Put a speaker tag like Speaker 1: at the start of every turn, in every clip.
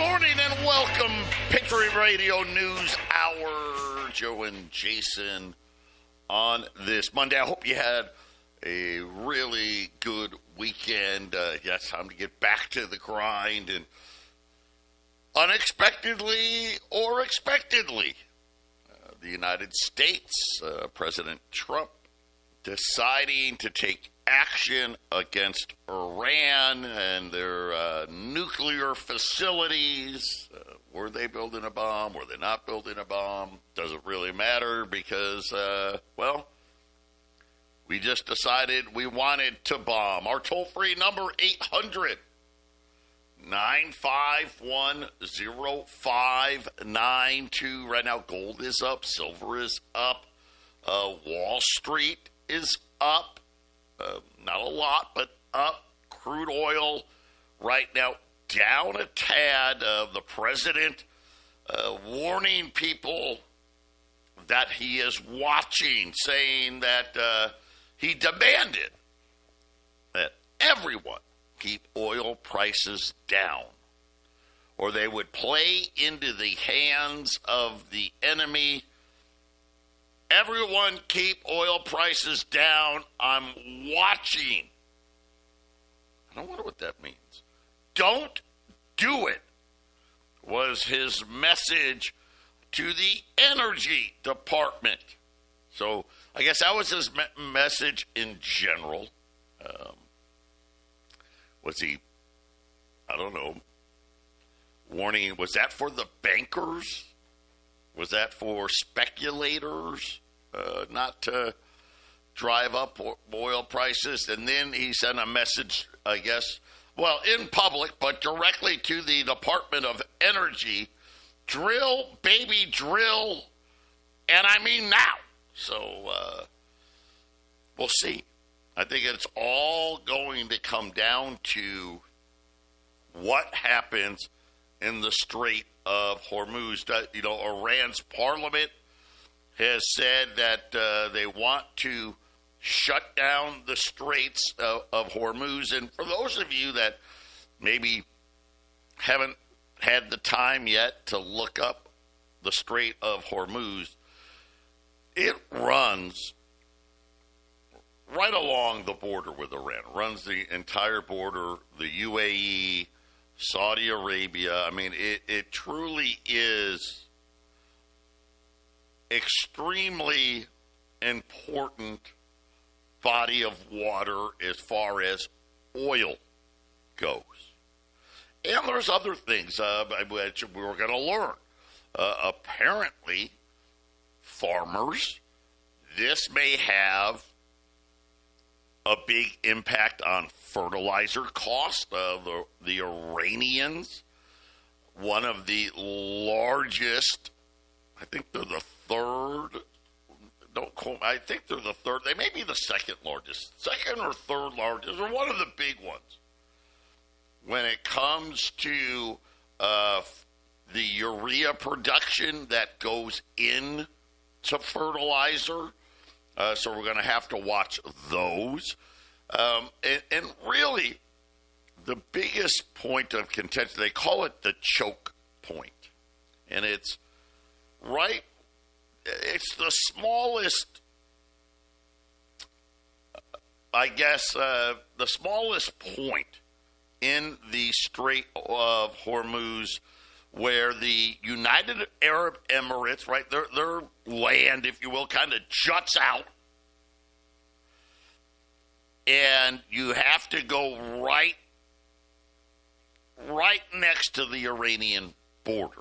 Speaker 1: morning and welcome, Patriot Radio News Hour. Joe and Jason on this Monday. I hope you had a really good weekend. Yes, time to get back to the grind, and unexpectedly or expectedly, the United States, President Trump deciding to take action against Iran and their nuclear facilities. Were they building a bomb? Were they not building a bomb? Doesn't really matter because, we just decided we wanted to bomb. Our toll-free number, 800-951-0592. Right now, gold is up. Silver is up. Wall Street is up. Not a lot, but up. Crude oil right now down a tad. The president warning people that he is watching, saying that he demanded that everyone keep oil prices down, or they would play into the hands of the enemy. Everyone keep oil prices down. I'm watching. I don't wonder what that means. Don't do it, was his message to the Energy Department. So I guess that was his message in general. Was he, I don't know, warning? Was that for the bankers? Was that for speculators not to drive up oil prices? And then he sent a message, I guess, well, in public, but directly to the Department of Energy. Drill, baby, drill, and I mean now. So we'll see. I think it's all going to come down to what happens in the Strait of Hormuz. Iran's parliament has said that they want to shut down the Straits of Hormuz. And for those of you that maybe haven't had the time yet to look up the Strait of Hormuz, it runs right along the border with Iran. It runs the entire border, the UAE, Saudi Arabia. I mean, it truly is extremely important body of water as far as oil goes. And there's other things which we're going to learn. Apparently, farmers, this may have a big impact on fertilizer cost. The Iranians, one of the largest, I think they're the third, don't quote, I think they're the third, they may be the second largest, second or third largest, or one of the big ones. When it comes to the urea production that goes in to fertilizer, so we're going to have to watch those. And really, the biggest point of contention, they call it the choke point. And it's right, it's the smallest, I guess, the smallest point in the Strait of Hormuz, where the United Arab Emirates, right, their land, if you will, kind of juts out. And you have to go right next to the Iranian border.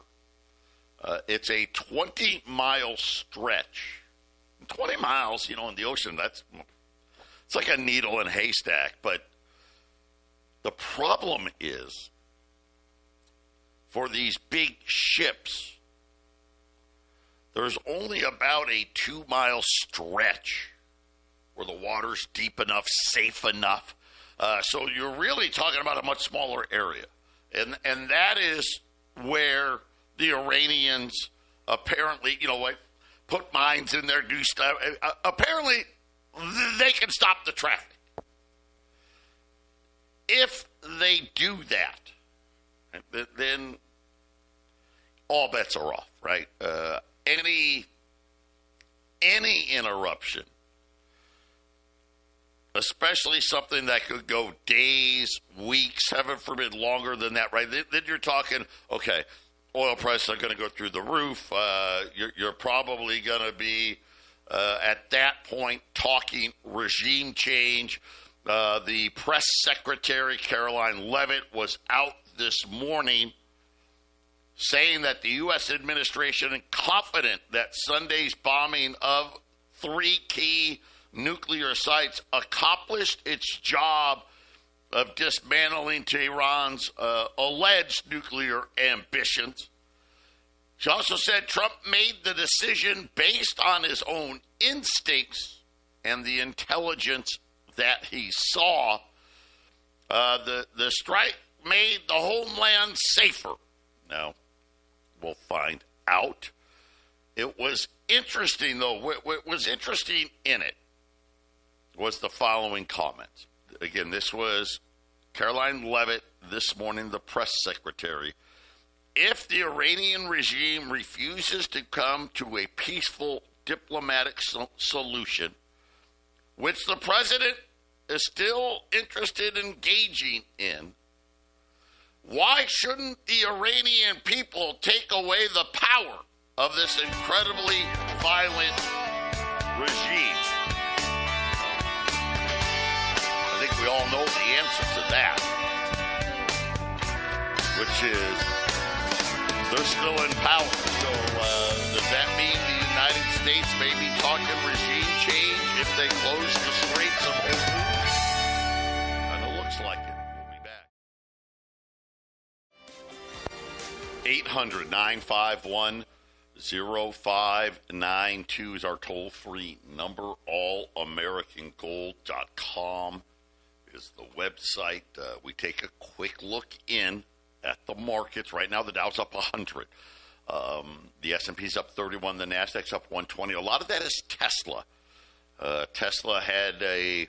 Speaker 1: It's a 20-mile stretch. 20 miles, in the ocean, it's like a needle in a haystack. But the problem is, for these big ships, there's only about a 2-mile stretch where the water's deep enough, safe enough. So you're really talking about a much smaller area. And that is where the Iranians apparently, put mines in there, do stuff. Apparently, they can stop the traffic. If they do that, then all bets are off, right? Any interruption, especially something that could go days, weeks, heaven forbid, longer than that, right? Then you're talking, okay, oil prices are going to go through the roof. You're probably going to be, at that point, talking regime change. The press secretary, Caroline Leavitt, was out this morning saying that the U.S. administration is confident that Sunday's bombing of 3 key nuclear sites accomplished its job of dismantling Tehran's alleged nuclear ambitions. She also said Trump made the decision based on his own instincts and the intelligence that he saw. The strike made the homeland safer. Now, we'll find out. It was interesting, though. What was interesting in it was the following comments. Again, this was Caroline Leavitt this morning, the press secretary. If the Iranian regime refuses to come to a peaceful diplomatic solution, which the president is still interested in engaging in, why shouldn't the Iranian people take away the power of this incredibly violent regime? I think we all know the answer to that, which is they're still in power. So does that mean the United States may be talking regime change if they close the Straits of Hormuz? And it looks like it. 800-951-0592 is our toll-free number. AllAmericanGold.com is the website. We take a quick look in at the markets. Right now, the Dow's up 100. The S&P's up 31. The Nasdaq's up 120. A lot of that is Tesla. Tesla had I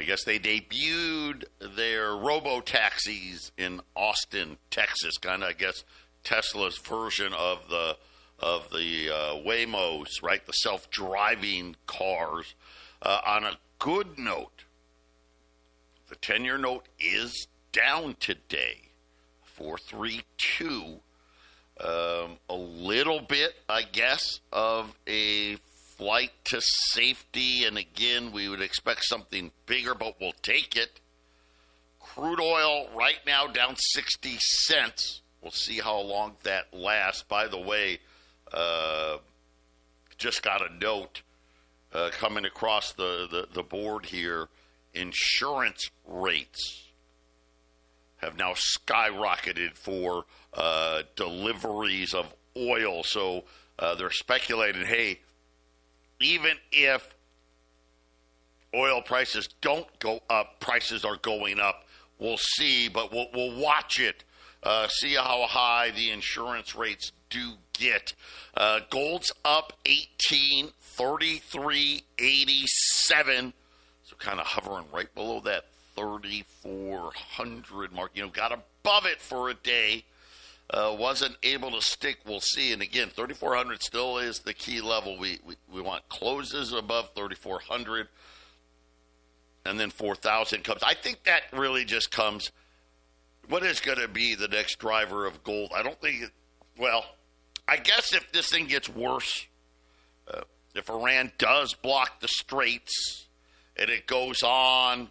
Speaker 1: guess they debuted their robo-taxis in Austin, Texas. Kind of, I guess, Tesla's version of the Waymos, right? The self-driving cars. On a good note, the 10-year note is down today, 4.32. A little bit, I guess, of a flight to safety. And again, we would expect something bigger, but we'll take it. Crude oil right now down 60 cents. We'll see how long that lasts. By the way, just got a note coming across the board here. Insurance rates have now skyrocketed for deliveries of oil. So they're speculating, hey, even if oil prices don't go up, prices are going up. We'll see, but we'll watch it. See how high the insurance rates do get. Gold's up 18, 33.87. So kind of hovering right below that 3,400 mark. Got above it for a day. Wasn't able to stick. We'll see. And again, 3,400 still is the key level. We want closes above 3,400. And then 4,000 comes. I think that really just comes. What is going to be the next driver of gold? I don't think I guess if this thing gets worse, if Iran does block the straits and it goes on,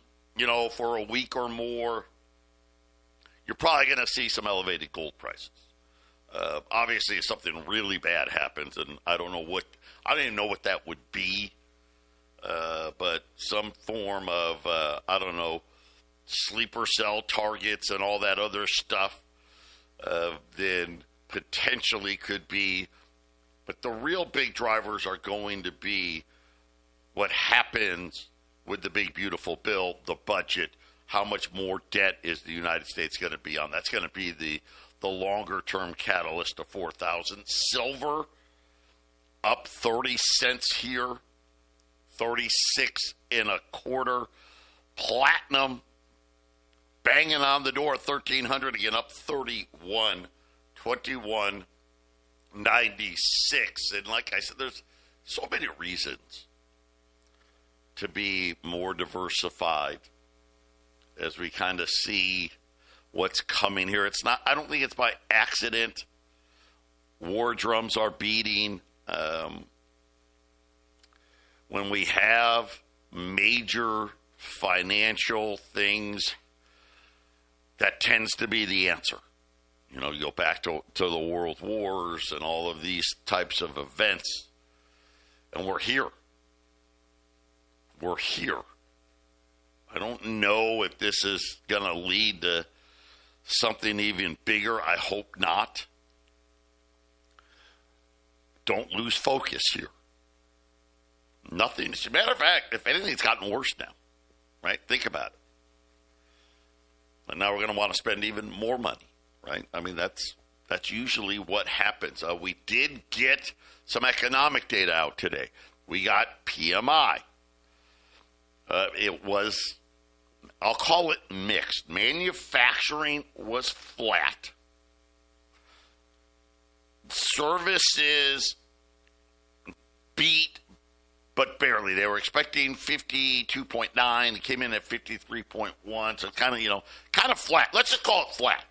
Speaker 1: for a week or more, you're probably going to see some elevated gold prices. Obviously, if something really bad happens, and I don't even know what that would be, but some form of, sleeper cell targets and all that other stuff, then potentially could be. But the real big drivers are going to be what happens with the big, beautiful bill, the budget. How much more debt is the United States going to be on? That's going to be the longer-term catalyst to 4,000. Silver up 30 cents here, 36.25. Platinum banging on the door at 1,300, again up 31.21. 96. And like I said, there's so many reasons to be more diversified as we kind of see what's coming here. It's not, I don't think it's by accident. War drums are beating. When we have major financial things, that tends to be the answer. You know, you go back to the world wars and all of these types of events, and we're here. We're here. I don't know if this is going to lead to something even bigger. I hope not. Don't lose focus here. Nothing. As a matter of fact, if anything, it's gotten worse now. Right? Think about it. And now we're going to want to spend even more money. Right? I mean, that's usually what happens. We did get some economic data out today. We got PMI. It was, I'll call it mixed. Manufacturing was flat. Services beat, but barely. They were expecting 52.9. It came in at 53.1. So kind of flat. Let's just call it flat.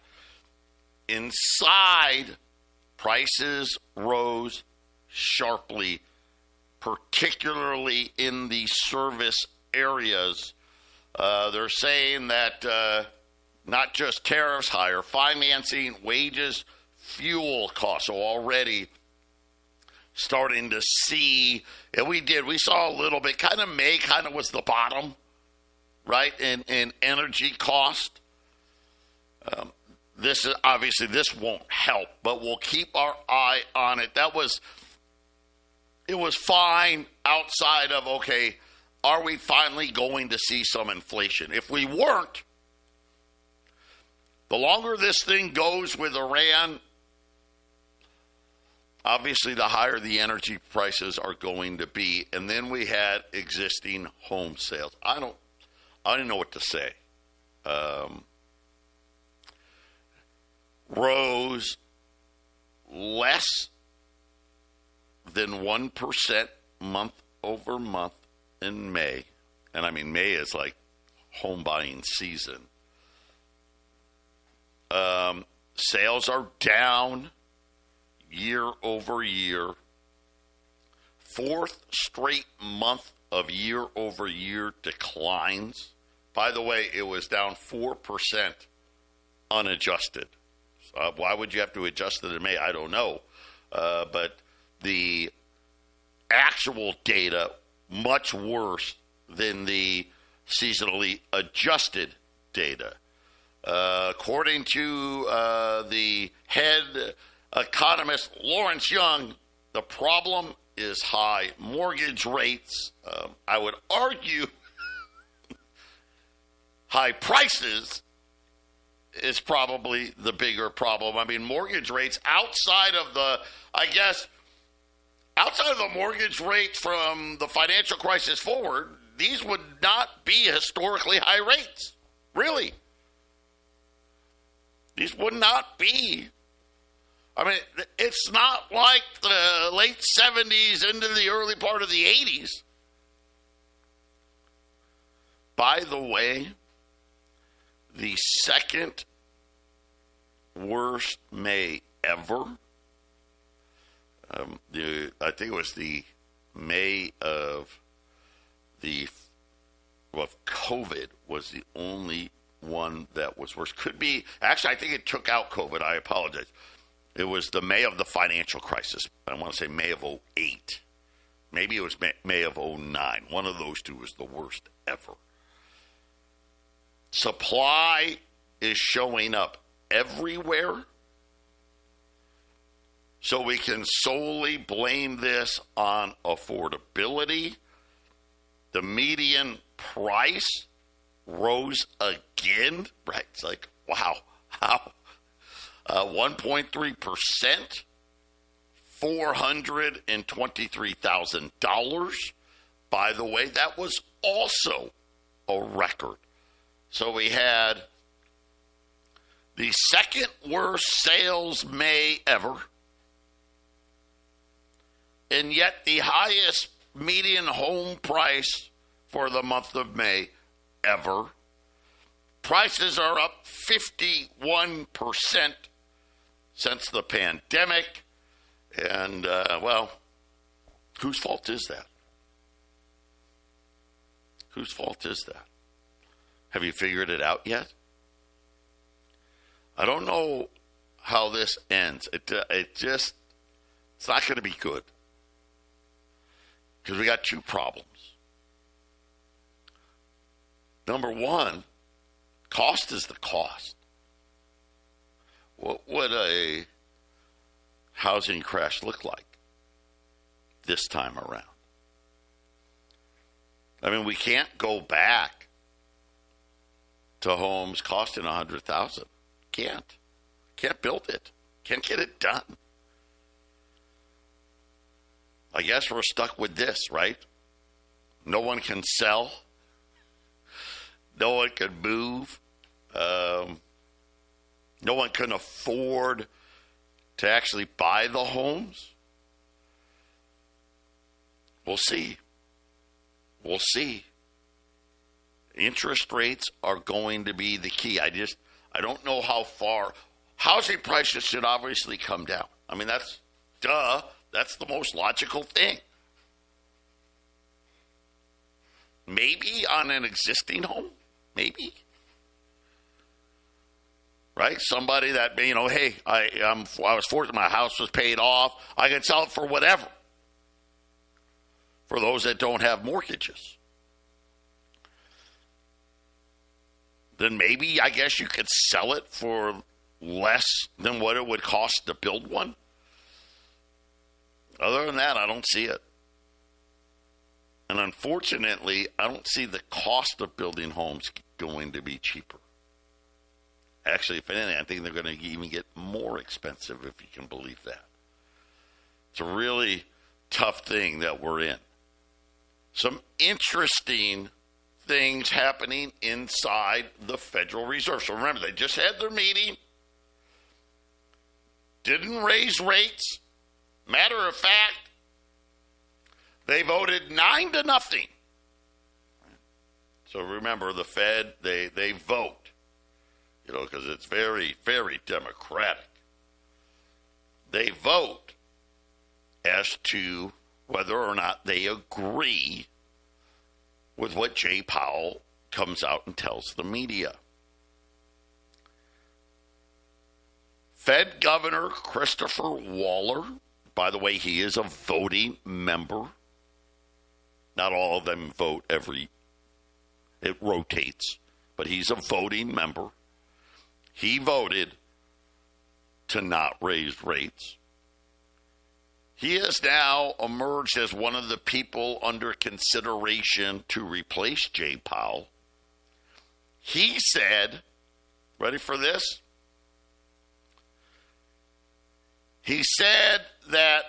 Speaker 1: Inside, prices rose sharply, particularly in the service areas. They're saying that not just tariffs, higher financing, wages, fuel costs. So already starting to see, and we saw a little bit, May was the bottom, right, in energy cost. This is obviously, this won't help, but we'll keep our eye on it. It was fine outside of, okay, are we finally going to see some inflation? If we weren't, the longer this thing goes with Iran, obviously the higher the energy prices are going to be. And then we had existing home sales. I don't know what to say. Rose less than 1% month over month in May. And I mean, May is like home buying season. Sales are down year over year. Fourth straight month of year over year declines. By the way, it was down 4% unadjusted. Why would you have to adjust it in May? I don't know. But the actual data, much worse than the seasonally adjusted data. According to the head economist, Lawrence Young, the problem is high mortgage rates. I would argue high prices is probably the bigger problem. I mean, mortgage rates outside of the mortgage rates from the financial crisis forward, these would not be historically high rates. Really. These would not be. I mean, it's not like the late 70s into the early part of the 80s. By the way, the second worst May ever. I think it was the May of COVID was the only one that was worse. Could be, actually, I think it took out COVID. I apologize. It was the May of the financial crisis. I want to say May of 08. Maybe it was May of 09. One of those two was the worst ever. Supply is showing up everywhere. So we can solely blame this on affordability. The median price rose again, right? It's like, wow, how? 1.3%, $423,000. By the way, that was also a record. So we had the second worst sales May ever, and yet the highest median home price for the month of May ever. Prices are up 51% since the pandemic. And, well, whose fault is that? Whose fault is that? Have you figured it out yet? I don't know how this ends. It's not going to be good. Because we got two problems. Number one, cost is the cost. What would a housing crash look like this time around? I mean, we can't go back to homes costing $100,000. Can't build it. Can't get it done. I guess we're stuck with this, right? No one can sell. No one can move. No one can afford to actually buy the homes. We'll see. We'll see. Interest rates are going to be the key. I don't know how far. Housing prices should obviously come down. I mean, that's the most logical thing. Maybe on an existing home. Maybe. Right? Somebody that, hey, I was fortunate, my house was paid off. I can sell it for whatever. For those that don't have mortgages. Then maybe, I guess you could sell it for less than what it would cost to build one. Other than that, I don't see it. And unfortunately, I don't see the cost of building homes going to be cheaper. Actually, if anything, I think they're going to even get more expensive, if you can believe that. It's a really tough thing that we're in. Some interesting things happening inside the Federal Reserve. So remember, they just had their meeting. Didn't raise rates. Matter of fact, they voted 9-0. So remember, the Fed, they vote. Because it's very, very democratic. They vote as to whether or not they agree with what Jay Powell comes out and tells the media. Fed Governor Christopher Waller, by the way, he is a voting member. Not all of them vote it rotates, but he's a voting member. He voted to not raise rates. He has now emerged as one of the people under consideration to replace Jay Powell. He said, ready for this? He said that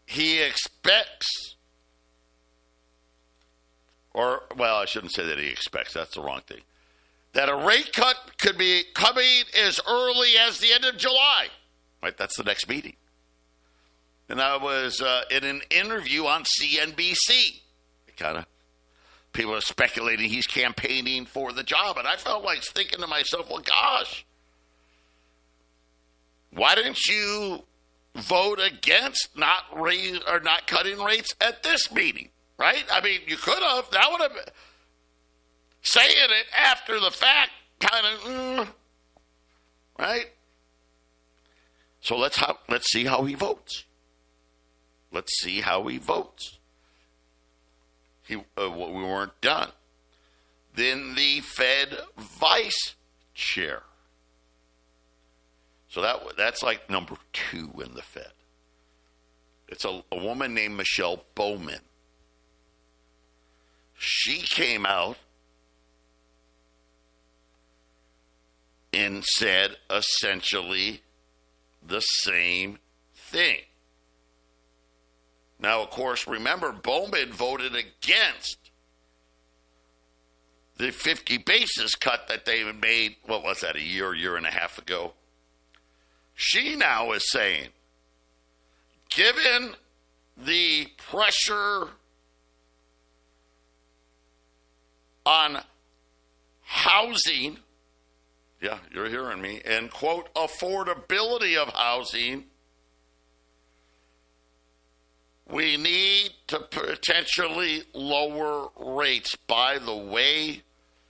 Speaker 1: he expects, I shouldn't say that he expects, that's the wrong thing, that a rate cut could be coming as early as the end of July. Right, that's the next meeting. And I was in an interview on CNBC. People are speculating he's campaigning for the job. And I felt like thinking to myself, well, gosh, why didn't you vote against not cutting rates at this meeting? Right? I mean, you could have. That would have been saying it after the fact, right? So let's see how he votes. Let's see how he votes. We weren't done. Then the Fed vice chair. So that's like number 2 in the Fed. It's a woman named Michelle Bowman. She came out and said essentially the same thing. Now, of course, remember, Bowman voted against the 50 basis cut that they made, what was that, a year and a half ago? She now is saying, given the pressure on housing, yeah, you're hearing me, and, quote, affordability of housing, we need to potentially lower rates. By the way,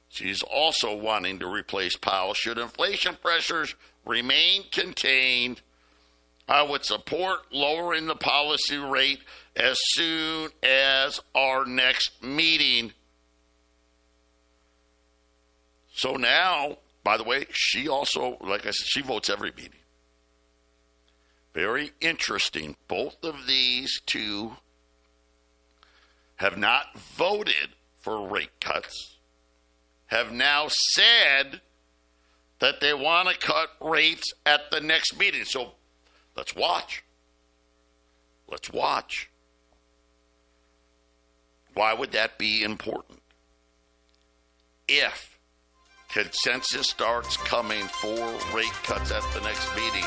Speaker 1: she's also wanting to replace Powell. Should inflation pressures remain contained, I would support lowering the policy rate as soon as our next meeting. So now, by the way, she also, like I said, she votes every meeting. Very interesting. Both of these two have not voted for rate cuts, have now said that they want to cut rates at the next meeting. So let's watch. Let's watch. Why would that be important? If consensus starts coming for rate cuts at the next meeting,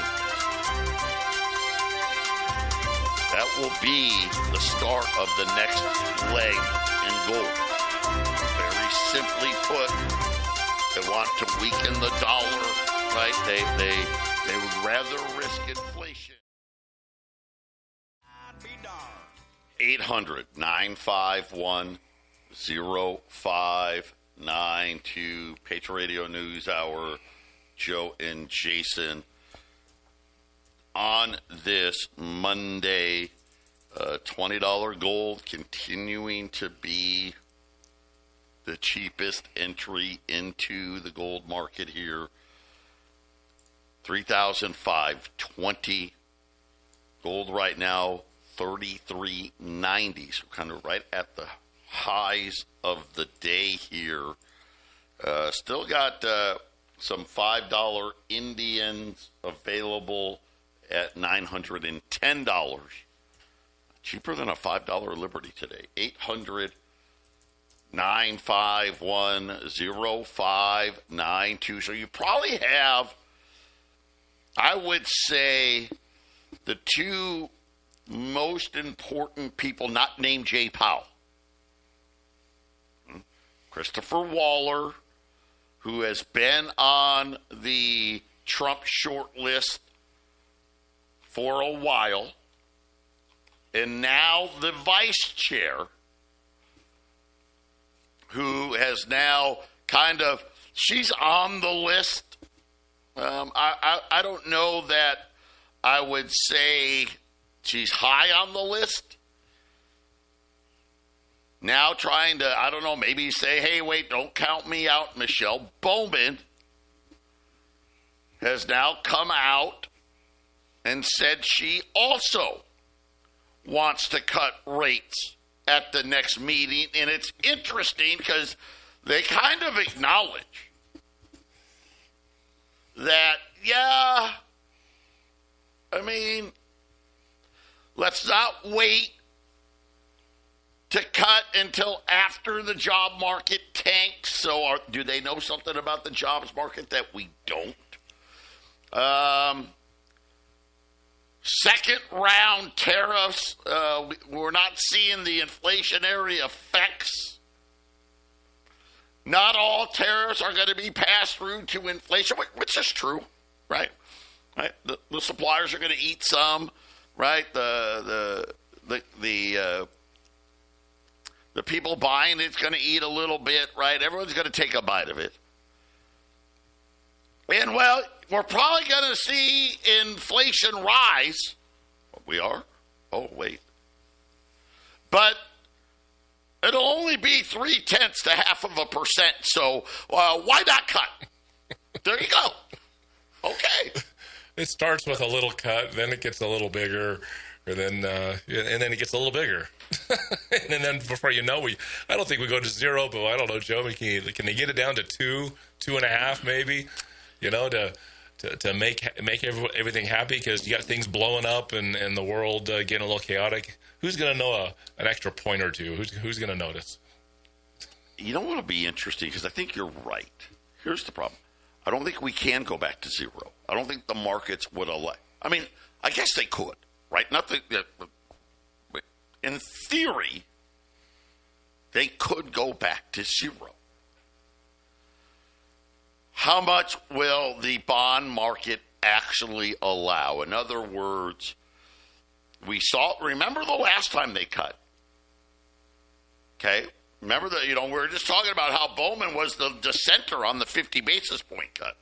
Speaker 1: that will be the start of the next leg in gold. Very simply put, they want to weaken the dollar, right? They would rather risk inflation. 800-951-0592. Patriot Radio News Hour. Joe and Jason. On this Monday, $20 gold continuing to be the cheapest entry into the gold market here. $3,520. Gold right now, $33.90. So kind of right at the highs of the day here. Still got some $5 Indians available at $910. Cheaper than a $5 Liberty today. 800-951-0592. So you probably have, I would say, the two most important people not named Jay Powell. Christopher Waller, who has been on the Trump short list for a while, and now the vice chair, who has now kind of, she's on the list. I don't know that I would say she's high on the list. Now trying to, I don't know, maybe say, hey, wait, don't count me out. Michelle Bowman has now come out and said she also wants to cut rates at the next meeting. And it's interesting because they kind of acknowledge that, yeah, I mean, let's not wait to cut until after the job market tanks. So do they know something about the jobs market that we don't? Second round tariffs, we're not seeing the inflationary effects. Not all tariffs are going to be passed through to inflation, which is true, right? Right? The suppliers are going to eat some, right? The people buying it's going to eat a little bit, right? Everyone's going to take a bite of it. And, well, we're probably going to see inflation rise. We are? Oh, wait. But it'll only be 0.3%. So why not cut? There you go. Okay.
Speaker 2: It starts with a little cut, then it gets a little bigger, and then it gets a little bigger. And then before you know, I don't think we go to zero, but I don't know, Joe, can they get it down to 2.5 maybe, to make everything happy? Because you got things blowing up and the world getting a little chaotic. Who's going to know an extra point or two? Who's going to notice?
Speaker 1: You know what will be interesting, because I think you're right. Here's the problem. I don't think we can go back to zero. I don't think the markets would allow. I mean, I guess they could, right? in theory, they could go back to zero. How much will the bond market actually allow? In other words, remember the last time they cut? Okay? Remember that, we were just talking about how Bowman was the dissenter on the 50 basis point cut.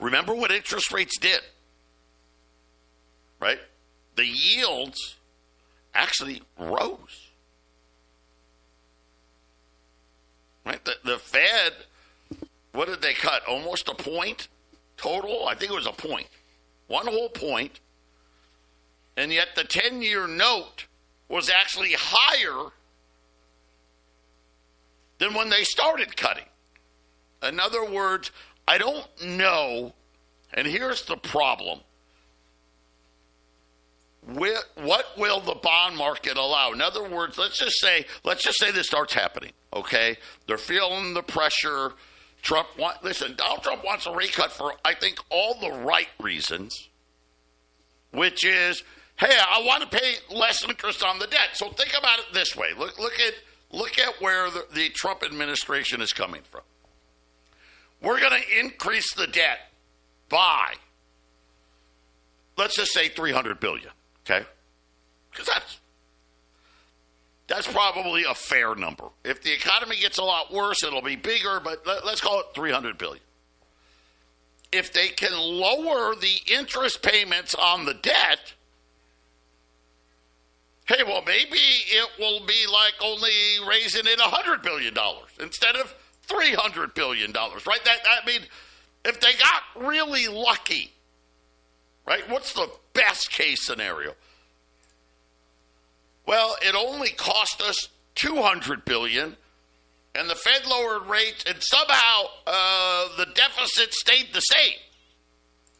Speaker 1: Remember what interest rates did, right? The yields actually rose, right? The Fed, what did they cut? Almost a point total? I think it was a point. One whole point. And yet the 10-year note was actually higher than when they started cutting. In other words, I don't know, and here's the problem. What will the bond market allow? In other words, let's just say this starts happening, okay? They're feeling the pressure. Donald Trump wants a rate cut for, I think, all the right reasons, which is, hey, I want to pay less interest on the debt. So think about it this way. Look at where the Trump administration is coming from. We're going to increase the debt by, let's just say $300 billion, okay? Because that's probably a fair number. If the economy gets a lot worse, it'll be bigger, but let's call it $300 billion. If they can lower the interest payments on the debt, hey, well, maybe it will be like only raising it $100 billion instead of $300 billion, right? I mean, if they got really lucky, right, what's the best case scenario? Well, it only cost us $200 billion, and the Fed lowered rates, and somehow the deficit stayed the same.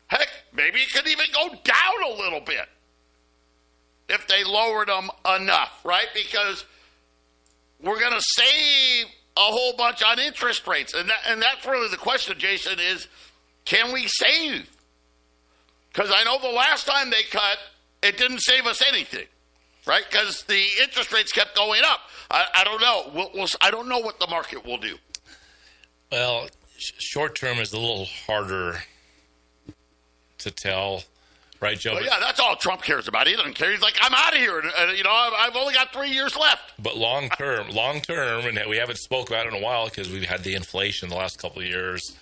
Speaker 1: Heck, maybe it could even go down a little bit if they lowered them enough, right? Because we're going to save a whole bunch on interest rates. And that's really the question, Jason, is can we save? Because I know the last time they cut, it didn't save us anything, right? Because the interest rates kept going up. I don't know. I don't know what the market will do.
Speaker 2: Well, short term is a little harder to tell. Right, Joe?
Speaker 1: Well, yeah, that's all Trump cares about. He doesn't care. He's like, I'm out of here. I've only got 3 years left.
Speaker 2: But long term, and we haven't spoke about it in a while because we've had the inflation the last couple of years.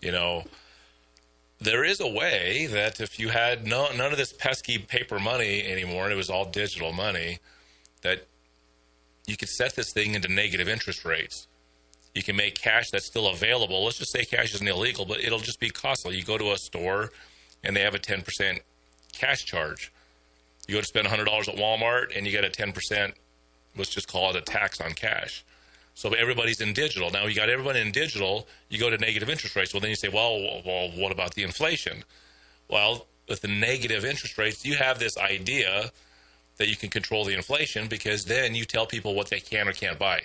Speaker 2: There is a way that if you had none of this pesky paper money anymore, and it was all digital money, that you could set this thing into negative interest rates. You can make cash that's still available. Let's just say cash isn't illegal, but it'll just be costly. You go to a store, and they have a 10% cash charge. You go to spend $100 at Walmart and you get a 10%, let's just call it a tax on cash. So everybody's in digital. Now you got everybody in digital, you go to negative interest rates. Well, then you say, well, what about the inflation? Well, with the negative interest rates, you have this idea that you can control the inflation because then you tell people what they can or can't buy.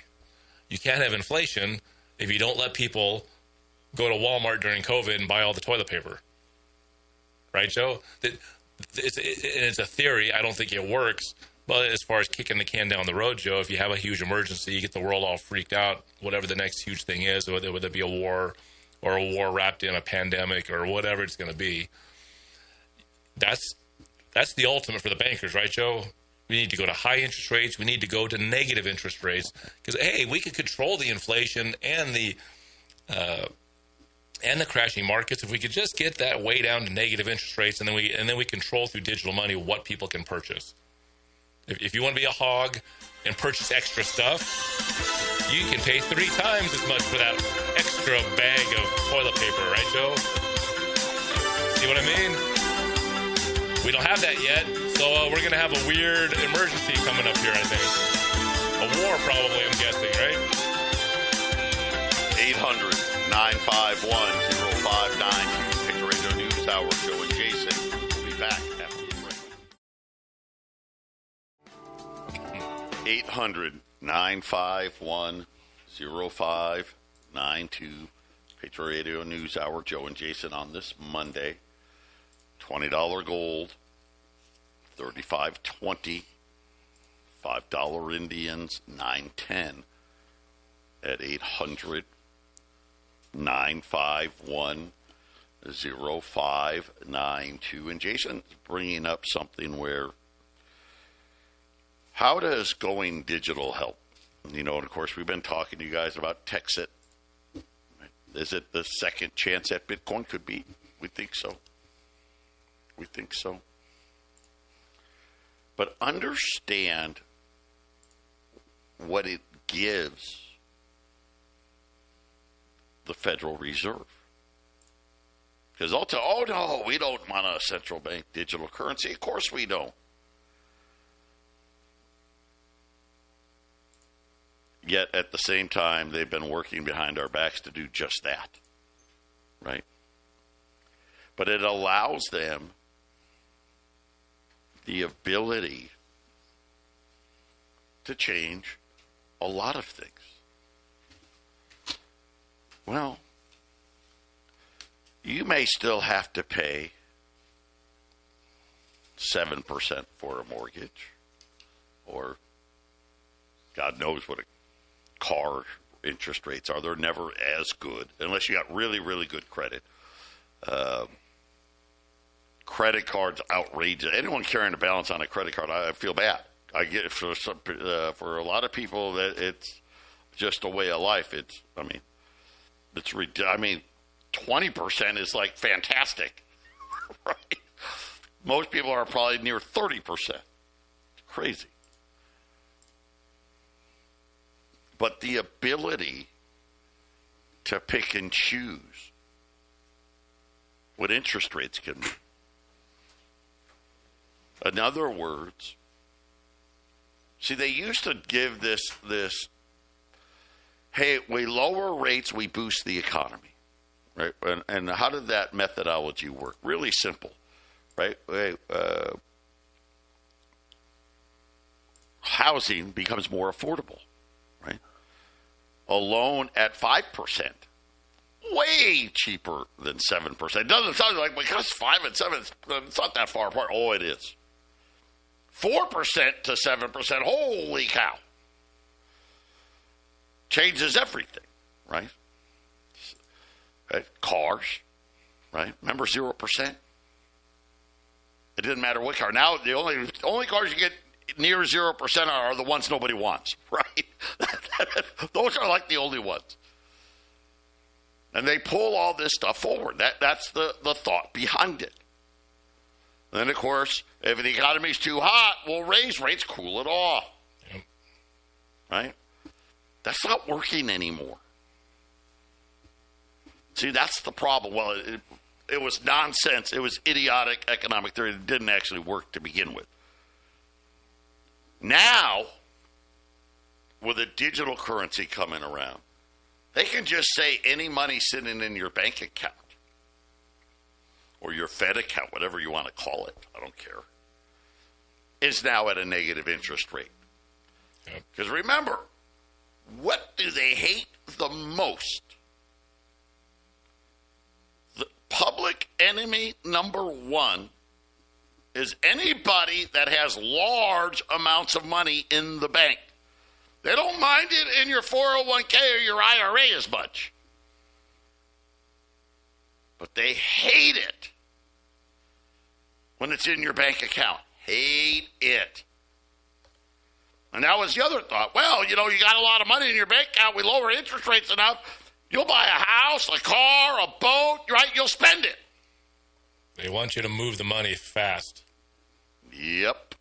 Speaker 2: You can't have inflation if you don't let people go to Walmart during COVID and buy all the toilet paper. Right, Joe? It's a theory. I don't think it works. But as far as kicking the can down the road, Joe, if you have a huge emergency, you get the world all freaked out, whatever the next huge thing is, whether it be a war or a war wrapped in a pandemic or whatever it's going to be, that's the ultimate for the bankers, right, Joe? We need to go to high interest rates. We need to go to negative interest rates because, hey, we can control the inflation and the crashing markets if we could just get that way down to negative interest rates, and then we control through digital money what people can purchase. If you want to be a hog and purchase extra stuff, you can pay 3 times as much for that extra bag of toilet paper, right, Joe? See what I mean? We don't have that yet, so we're going to have a weird emergency coming up here, I think. A war, probably, I'm guessing, right?
Speaker 1: 800-951-0592. Patriot Radio News Hour. Joe and Jason will be back after the break. 800-951-0592. Patriot Radio News Hour. Joe and Jason on this Monday. $20 gold, $35.20. $5 Indians, 910 at 800-951-0592. And Jason's bringing up something where, how does going digital help? You know, and of course, we've been talking to you guys about TEXIT. Is it the second chance at Bitcoin? Could be. We think so. We think so. But understand what it gives the Federal Reserve. Because they'll tell, oh, no, we don't want a central bank digital currency. Of course we don't. Yet, at the same time, they've been working behind our backs to do just that, right? But it allows them the ability to change a lot of things. Well, you may still have to pay 7% for a mortgage, or God knows what a car interest rates are. They're never as good unless you got really, really good credit. Credit cards outrageous. Anyone carrying a balance on a credit card, I feel bad. I get it for a lot of people that it's just a way of life. It's 20% is like fantastic, right? Most people are probably near 30%. It's crazy. But the ability to pick and choose what interest rates can be. In other words, see, they used to give this, hey, we lower rates, we boost the economy, right? And how did that methodology work? Really simple, right? Housing becomes more affordable, right? A loan at 5%, way cheaper than 7%. It doesn't sound like, because 5 and 7, it's not that far apart. Oh, it is. 4% to 7%, holy cow. Changes everything, right? Cars, right? Remember 0%? It didn't matter what car. Now, the only cars you get near 0% are the ones nobody wants, right? Those are like the only ones. And they pull all this stuff forward. That's the thought behind it. And then, of course, if the economy's too hot, we'll raise rates, cool it off. Yep. Right? That's not working anymore. See, that's the problem. Well, it was nonsense. It was idiotic economic theory that didn't actually work to begin with. Now, with a digital currency coming around, they can just say any money sitting in your bank account or your Fed account, whatever you want to call it, I don't care, is now at a negative interest rate. Because remember, what do they hate the most? The public enemy number one is anybody that has large amounts of money in the bank. They don't mind it in your 401k or your IRA as much. But they hate it when it's in your bank account. Hate it. And that was the other thought. Well, you got a lot of money in your bank account. We lower interest rates enough. You'll buy a house, a car, a boat, right? You'll spend it.
Speaker 2: They want you to move the money fast.
Speaker 1: Yep.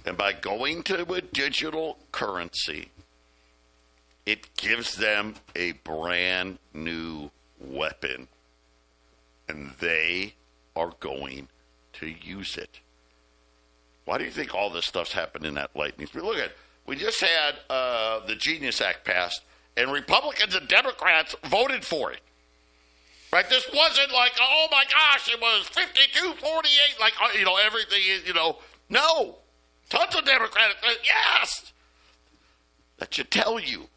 Speaker 1: And by going to a digital currency, it gives them a brand new weapon. And they are going to use it. Why do you think all this stuff's happened in that lightning speed? Look at it. We just had the Genius Act passed, and Republicans and Democrats voted for it. Right? This wasn't like, oh my gosh, it was 52-48, like, everything is, No. Tons of Democrats said, yes. That should tell you.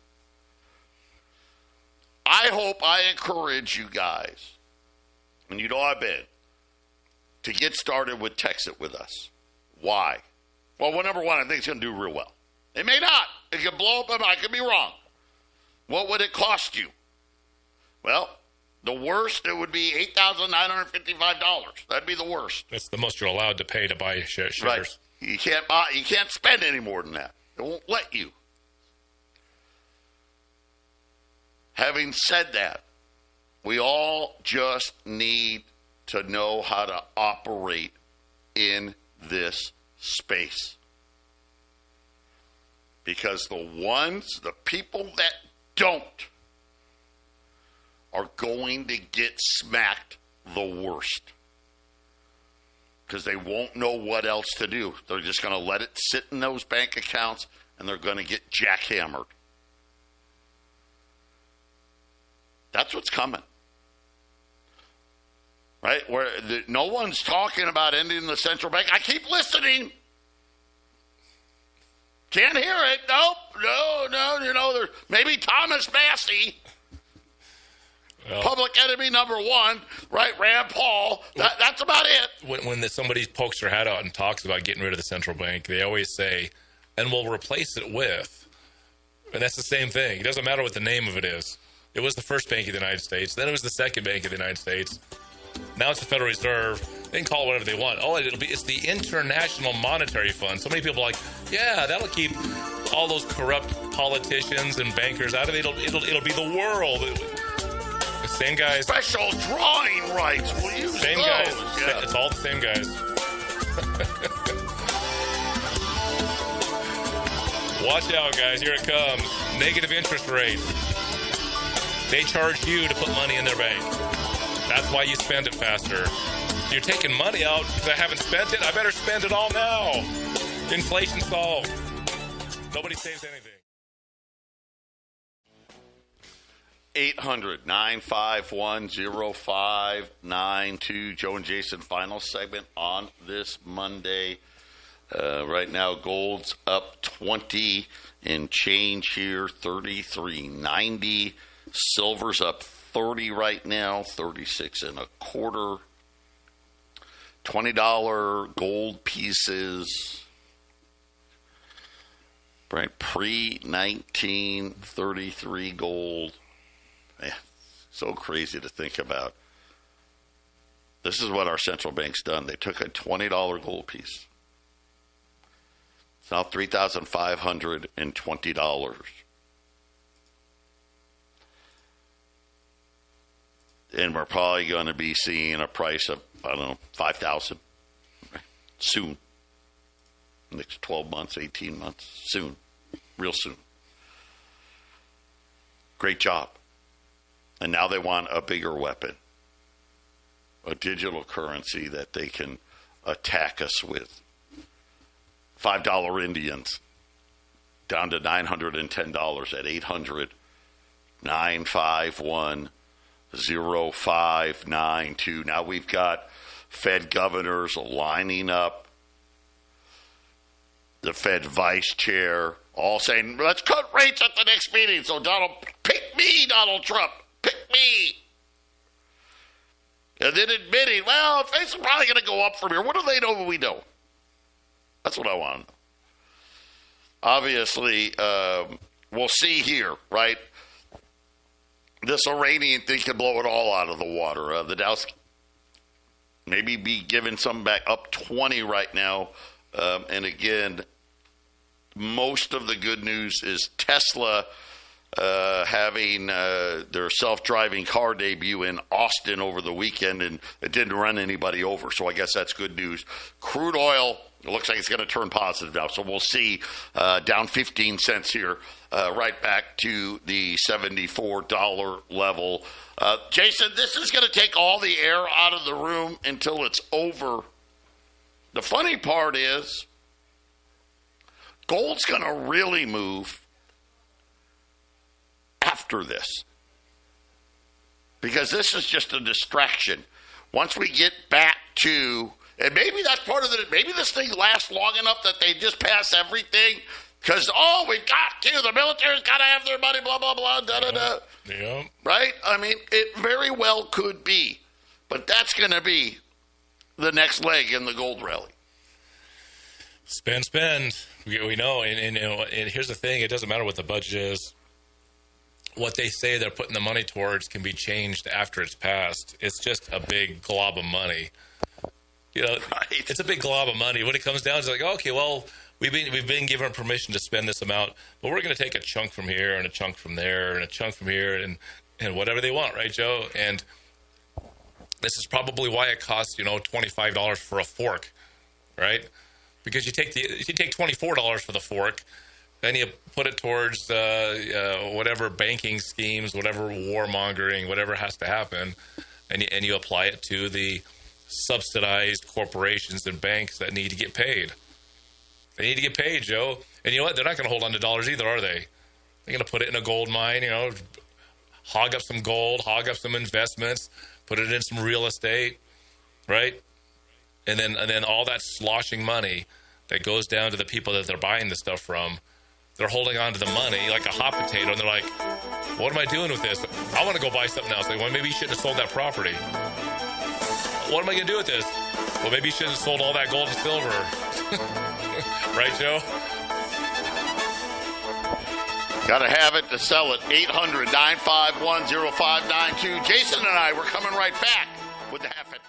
Speaker 1: I hope I encourage you guys, and I've been, to get started with TEXIT with us. Why? Well, number one, I think it's going to do real well. It may not. It could blow up. I could be wrong. What would it cost you? Well, the worst, it would be $8,955. That'd be the worst.
Speaker 2: That's the most you're allowed to pay to buy shares.
Speaker 1: Right. You can't spend any more than that. It won't let you. Having said that, we all just need to know how to operate in this space. Because the people that don't, are going to get smacked the worst. Because they won't know what else to do. They're just going to let it sit in those bank accounts, and they're going to get jackhammered. That's what's coming. Right? No one's talking about ending the central bank. I keep listening. Can't hear it. Nope. No. There's maybe Thomas Massey. Well, public enemy number one, right? Rand Paul. That's about it.
Speaker 2: When somebody pokes their head out and talks about getting rid of the central bank, they always say, and we'll replace it with. And that's the same thing. It doesn't matter what the name of it is. It was the first bank of the United States. Then it was the second bank of the United States. Now it's the Federal Reserve. They can call it whatever they want. It's the International Monetary Fund. So many people are like, yeah, that'll keep all those corrupt politicians and bankers out of it. It'll be the world. The same guys.
Speaker 1: Special drawing rights. We'll use
Speaker 2: same
Speaker 1: those.
Speaker 2: Guys.
Speaker 1: Yeah.
Speaker 2: It's all the same guys. Watch out, guys. Here it comes. Negative interest rate. They charge you to put money in their bank. That's why you spend it faster. You're taking money out because I haven't spent it. I better spend it all now. Inflation solved. Nobody saves anything.
Speaker 1: 800-951-0592. Joe and Jason, final segment on this Monday. Right now, gold's up 20 and change here, 33.90. Silver's up 30 right now, 36 and a quarter. $20 gold pieces. Right, pre-1933 gold. Man, so crazy to think about. This is what our central bank's done. They took a $20 gold piece. It's now $3,520. And we're probably going to be seeing a price of, $5,000 soon. Next 12 months, 18 months, soon. Real soon. Great job. And now they want a bigger weapon. A digital currency that they can attack us with. $5 Indians down to $910 at 800-951-0592. Now we've got Fed governors lining up, the Fed vice chair all saying, let's cut rates at the next meeting. So pick me, Donald Trump, pick me. And then admitting, well, rates are probably going to go up from here. What do they know that we don't? That's what I want to know. Obviously, we'll see here, right? This Iranian thing could blow it all out of the water. The Dow's maybe be giving some back, up 20 right now. And again, most of the good news is Tesla having their self-driving car debut in Austin over the weekend, and it didn't run anybody over. So I guess that's good news. Crude oil, it looks like it's going to turn positive now. So we'll see down 15 cents here, right back to the $74 level. Jason, this is going to take all the air out of the room until it's over. The funny part is gold's going to really move after this, because this is just a distraction. Once we get back to, and maybe that's part of it, maybe this thing lasts long enough that they just pass everything, because, we've got to, the military's got to have their money, blah, blah, blah, da-da-da.
Speaker 2: Yeah.
Speaker 1: Right? I mean, it very well could be, but that's going to be the next leg in the gold rally.
Speaker 2: Spend. We know, and here's the thing: it doesn't matter what the budget is. What they say they're putting the money towards can be changed after it's passed. It's just a big glob of money. Right. It's a big glob of money. When it comes down, it's like, okay, well, we've been given permission to spend this amount, but we're going to take a chunk from here and a chunk from there and a chunk from here and whatever they want, right, Joe? And this is probably why it costs $25 for a fork, right? Because you take $24 for the fork, then you put it towards whatever banking schemes, whatever warmongering, whatever has to happen, and you apply it to the subsidized corporations and banks that need to get paid. They need to get paid, Joe. And you know what? They're not going to hold on to dollars either, are they? They're going to put it in a gold mine, hog up some gold, hog up some investments, put it in some real estate, right? And then all that sloshing money that goes down to the people that they're buying the stuff from, they're holding on to the money like a hot potato, and they're like, what am I doing with this? I want to go buy something else. Like, well, maybe you shouldn't have sold that property. What am I going to do with this? Well, maybe you should have sold all that gold and silver. Right, Joe?
Speaker 1: Got to have it to sell it. 800-951-0592. Jason and I, we're coming right back with the half at